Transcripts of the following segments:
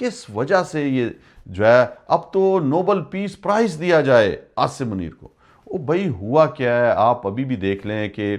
کس وجہ سے یہ جو ہے اب تو نوبل پیس پرائز دیا جائے عاصم منیر کو. وہ بھائی ہوا کیا ہے؟ آپ ابھی بھی دیکھ لیں کہ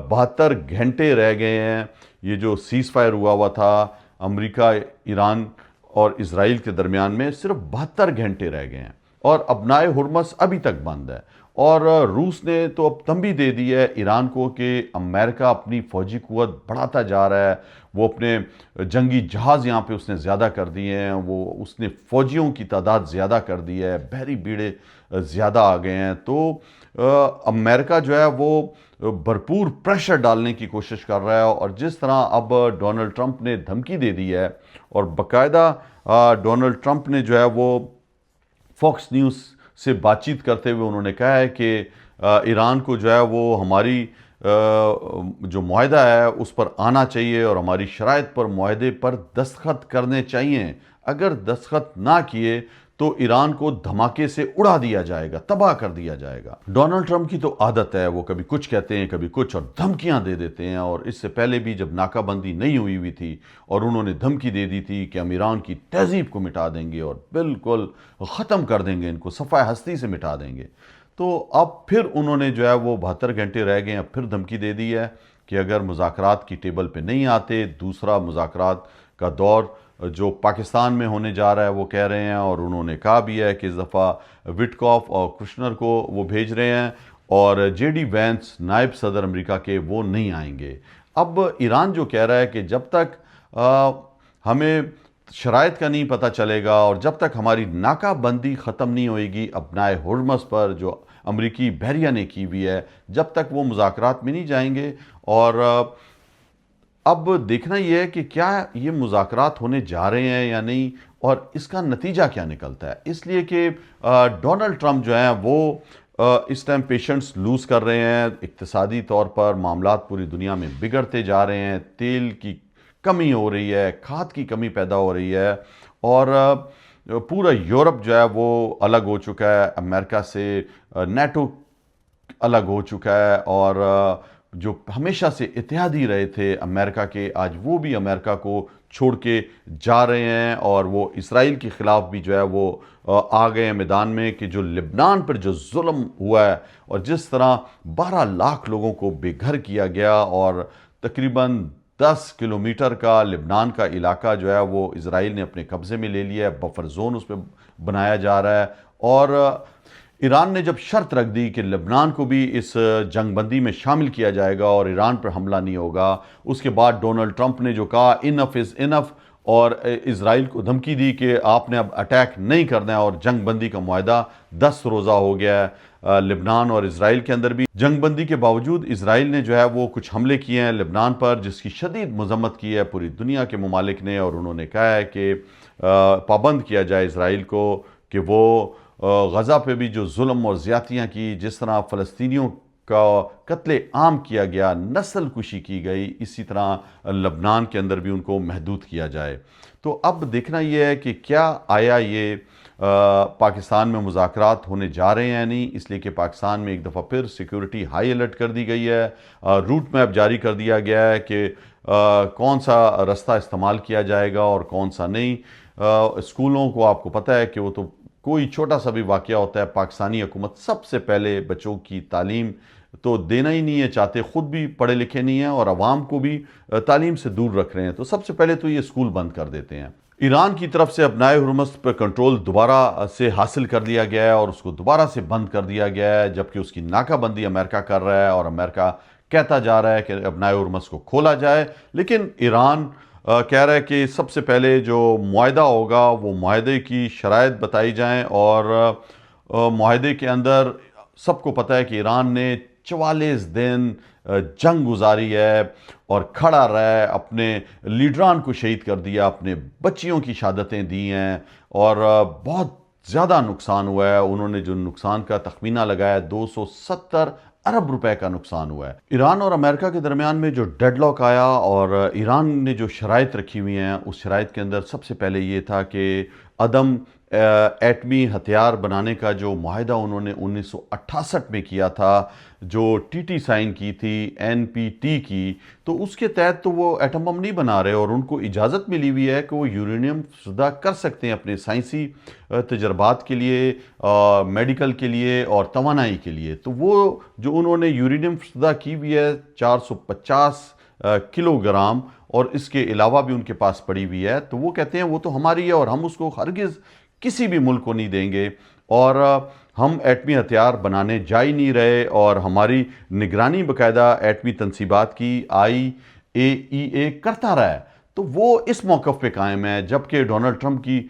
72 گھنٹے رہ گئے ہیں. یہ جو سیز فائر ہوا تھا امریکہ، ایران اور اسرائیل کے درمیان میں، صرف 72 گھنٹے رہ گئے ہیں اور ابنائے ہرمز ابھی تک بند ہے. اور روس نے تو اب تنبیہ دے دی ہے ایران کو کہ امریکہ اپنی فوجی قوت بڑھاتا جا رہا ہے. وہ اپنے جنگی جہاز یہاں پہ اس نے زیادہ کر دیے ہیں، اس نے فوجیوں کی تعداد زیادہ کر دی ہے، بحری بیڑے زیادہ آ گئے ہیں. تو امریکہ جو ہے وہ بھرپور پریشر ڈالنے کی کوشش کر رہا ہے. اور جس طرح اب ڈونلڈ ٹرمپ نے دھمکی دے دی ہے، اور باقاعدہ ڈونلڈ ٹرمپ نے جو ہے وہ فاکس نیوز سے بات چیت کرتے ہوئے انہوں نے کہا ہے کہ ایران کو جو ہے وہ ہماری جو معاہدہ ہے اس پر آنا چاہیے اور ہماری شرائط پر معاہدے پر دستخط کرنے چاہیے. اگر دستخط نہ کیے تو ایران کو دھماکے سے اڑا دیا جائے گا، تباہ کر دیا جائے گا. ڈونلڈ ٹرمپ کی تو عادت ہے، وہ کبھی کچھ کہتے ہیں کبھی کچھ اور دھمکیاں دے دیتے ہیں. اور اس سے پہلے بھی جب ناکہ بندی نہیں ہوئی تھی اور انہوں نے دھمکی دے دی تھی کہ ہم ایران کی تہذیب کو مٹا دیں گے اور بالکل ختم کر دیں گے، ان کو صفحہ ہستی سے مٹا دیں گے. تو اب پھر انہوں نے جو ہے وہ 72 گھنٹے رہ گئے ہیں، اب پھر دھمکی دے دی ہے کہ اگر مذاکرات کی ٹیبل پہ نہیں آتے، دوسرا مذاکرات کا دور جو پاکستان میں ہونے جا رہا ہے وہ کہہ رہے ہیں. اور انہوں نے کہا بھی ہے کہ اس دفعہ وٹکاف اور کرشنر کو وہ بھیج رہے ہیں اور جے ڈی وینس نائب صدر امریکہ کے وہ نہیں آئیں گے. اب ایران جو کہہ رہا ہے کہ جب تک ہمیں شرائط کا نہیں پتہ چلے گا اور جب تک ہماری ناکہ بندی ختم نہیں ہوئے گی ابنائے ہرمز پر جو امریکی بحریہ نے کی ہوئی ہے، جب تک وہ مذاکرات میں نہیں جائیں گے. اور اب دیکھنا یہ ہے کہ کیا یہ مذاکرات ہونے جا رہے ہیں یا نہیں اور اس کا نتیجہ کیا نکلتا ہے. اس لیے کہ ڈونلڈ ٹرمپ جو ہیں وہ اس ٹائم پیشنٹس لوز کر رہے ہیں. اقتصادی طور پر معاملات پوری دنیا میں بگڑتے جا رہے ہیں، تیل کی کمی ہو رہی ہے، کھاد کی کمی پیدا ہو رہی ہے اور پورا یورپ جو ہے وہ الگ ہو چکا ہے امریکہ سے، نیٹو الگ ہو چکا ہے. اور جو ہمیشہ سے اتحادی رہے تھے امریکہ کے، آج وہ بھی امریکہ کو چھوڑ کے جا رہے ہیں. اور وہ اسرائیل کے خلاف بھی جو ہے وہ آ گئے ہیں میدان میں کہ جو لبنان پر جو ظلم ہوا ہے اور جس طرح 12 لاکھ لوگوں کو بے گھر کیا گیا اور تقریباً 10 کلومیٹر کا لبنان کا علاقہ جو ہے وہ اسرائیل نے اپنے قبضے میں لے لیا ہے، بفر زون اس پہ بنایا جا رہا ہے. اور ایران نے جب شرط رکھ دی کہ لبنان کو بھی اس جنگ بندی میں شامل کیا جائے گا اور ایران پر حملہ نہیں ہوگا، اس کے بعد ڈونلڈ ٹرمپ نے جو کہا انف از انف اور اسرائیل کو دھمکی دی کہ آپ نے اب اٹیک نہیں کرنا ہے. اور جنگ بندی کا معاہدہ 10 روزہ ہو گیا ہے لبنان اور اسرائیل کے اندر بھی. جنگ بندی کے باوجود اسرائیل نے جو ہے وہ کچھ حملے کیے ہیں لبنان پر، جس کی شدید مذمت کی ہے پوری دنیا کے ممالک نے. اور انہوں نے کہا ہے کہ پابند کیا جائے اسرائیل کو کہ وہ غزہ پہ بھی جو ظلم اور زیادتیاں کی، جس طرح فلسطینیوں کا قتل عام کیا گیا، نسل کشی کی گئی، اسی طرح لبنان کے اندر بھی ان کو محدود کیا جائے. تو اب دیکھنا یہ ہے کہ کیا آیا یہ پاکستان میں مذاکرات ہونے جا رہے ہیں یا نہیں. اس لیے کہ پاکستان میں ایک دفعہ پھر سیکیورٹی ہائی الرٹ کر دی گئی ہے، روٹ میپ جاری کر دیا گیا ہے کہ کون سا رستہ استعمال کیا جائے گا اور کون سا نہیں. اسکولوں کو آپ کو پتہ ہے کہ وہ تو کوئی چھوٹا سا بھی واقعہ ہوتا ہے پاکستانی حکومت سب سے پہلے بچوں کی تعلیم تو دینا ہی نہیں ہے چاہتے، خود بھی پڑھے لکھے نہیں ہیں اور عوام کو بھی تعلیم سے دور رکھ رہے ہیں، تو سب سے پہلے تو یہ اسکول بند کر دیتے ہیں. ایران کی طرف سے ابنائے ہرمز پر کنٹرول دوبارہ سے حاصل کر لیا گیا ہے اور اس کو دوبارہ سے بند کر دیا گیا ہے، جبکہ اس کی ناکہ بندی امریکہ کر رہا ہے اور امریکہ کہتا جا رہا ہے کہ ابنائے ہرمز کو کھولا جائے. لیکن ایران کہہ رہا ہے کہ سب سے پہلے جو معاہدہ ہوگا وہ معاہدے کی شرائط بتائی جائیں. اور معاہدے کے اندر سب کو پتہ ہے کہ ایران نے 44 دن جنگ گزاری ہے اور کھڑا رہا ہے، اپنے لیڈران کو شہید کر دیا، اپنے بچیوں کی شہادتیں دی ہیں اور بہت زیادہ نقصان ہوا ہے. انہوں نے جو نقصان کا تخمینہ لگایا 270 ارب روپے کا نقصان ہوا ہے. ایران اور امریکہ کے درمیان میں جو ڈیڈ لاک آیا اور ایران نے جو شرائط رکھی ہوئی ہیں اس شرائط کے اندر سب سے پہلے یہ تھا کہ عدم ایٹمی ہتھیار بنانے کا جو معاہدہ انہوں نے 1968 میں کیا تھا، جو ٹی ٹی سائن کی تھی NPT کی، تو اس کے تحت تو وہ ایٹم بم نہیں بنا رہے، اور ان کو اجازت ملی ہوئی ہے کہ وہ یورینیم فضا کر سکتے ہیں اپنے سائنسی تجربات کے لیے، میڈیکل کے لیے اور توانائی کے لیے۔ تو وہ جو انہوں نے یورینیم فضا کی ہوئی ہے 450 کلو گرام، اور اس کے علاوہ بھی ان کے پاس پڑی ہوئی ہے، تو وہ کہتے ہیں وہ تو ہماری ہے اور ہم اس کو ہرگز کسی بھی ملک کو نہیں دیں گے، اور ہم ایٹمی ہتھیار بنانے جا ہی نہیں رہے، اور ہماری نگرانی باقاعدہ ایٹمی تنصیبات کی IAEA کرتا رہا ہے۔ تو وہ اس موقف پہ قائم ہے، جبکہ ڈونلڈ ٹرمپ کی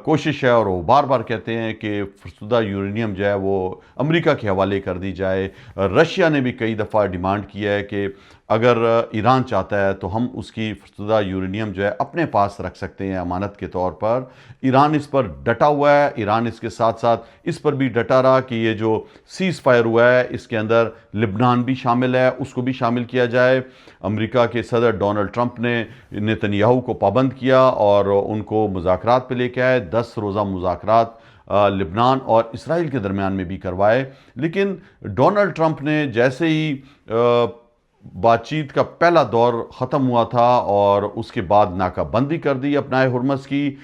کوشش ہے، اور وہ بار بار کہتے ہیں کہ فرسودہ یورینیم جو ہے وہ امریکہ کے حوالے کر دی جائے۔ رشیا نے بھی کئی دفعہ ڈیمانڈ کیا ہے کہ اگر ایران چاہتا ہے تو ہم اس کی فرسودہ یورینیم جو ہے اپنے پاس رکھ سکتے ہیں امانت کے طور پر۔ ایران اس پر ڈٹا ہوا ہے، ایران اس کے ساتھ ساتھ اس پر بھی ڈٹا رہا کہ یہ جو سیز فائر ہوا ہے اس کے اندر لبنان بھی شامل ہے، اس کو بھی شامل کیا جائے۔ امریکہ کے صدر ڈونلڈ ٹرمپ نے نتنیاہو کو پابند کیا اور ان کو مذاکرات پہ لے کے آئے، 10 روزہ مذاکرات لبنان اور اسرائیل کے درمیان میں بھی کروائے۔ لیکن ڈونلڈ ٹرمپ نے جیسے ہی بات چیت کا پہلا دور ختم ہوا تھا اور اس کے بعد ناکہ بندی کر دی اپنائے ہرمز کی،